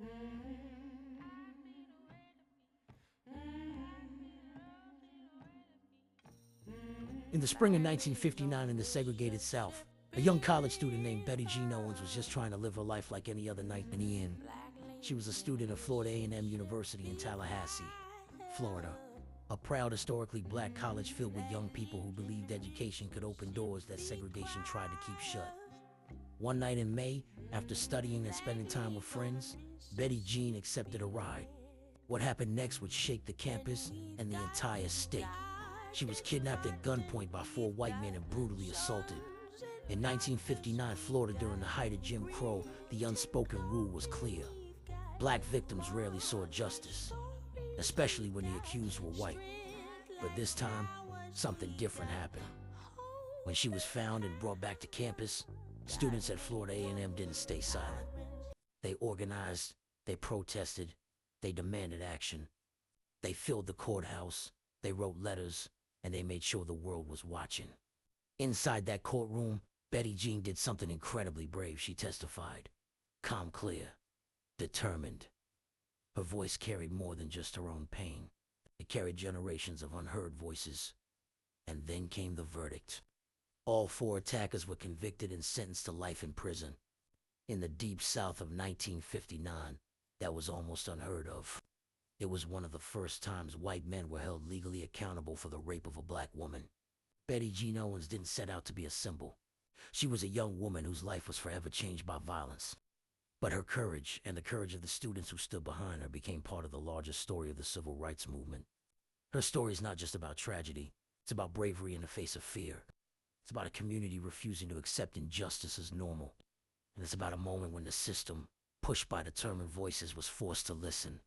In the spring of 1959 in the segregated South, a young college student named Betty Jean Owens was just trying to live her life like any other night in the inn. She was a student of Florida A&M University in Tallahassee, Florida, a proud historically black college filled with young people who believed education could open doors that segregation tried to keep shut. One night in May, after studying and spending time with friends, Betty Jean accepted a ride. What happened next would shake the campus and the entire state. She was kidnapped at gunpoint by 4 white men and brutally assaulted. In 1959 Florida, during the height of Jim Crow, the unspoken rule was clear. Black victims rarely saw justice, especially when the accused were white. But this time, something different happened. When she was found and brought back to campus, students at Florida A&M didn't stay silent. They organized, they protested, they demanded action. They filled the courthouse, they wrote letters, and they made sure the world was watching. Inside that courtroom, Betty Jean did something incredibly brave. She testified, calm, clear, determined. Her voice carried more than just her own pain. It carried generations of unheard voices. And then came the verdict. All 4 attackers were convicted and sentenced to life in prison. In the deep South of 1959, that was almost unheard of. It was one of the first times white men were held legally accountable for the rape of a black woman. Betty Jean Owens didn't set out to be a symbol. She was a young woman whose life was forever changed by violence. But her courage, and the courage of the students who stood behind her, became part of the larger story of the civil rights movement. Her story is not just about tragedy. It's about bravery in the face of fear. It's about a community refusing to accept injustice as normal. And it's about a moment when the system, pushed by determined voices, was forced to listen.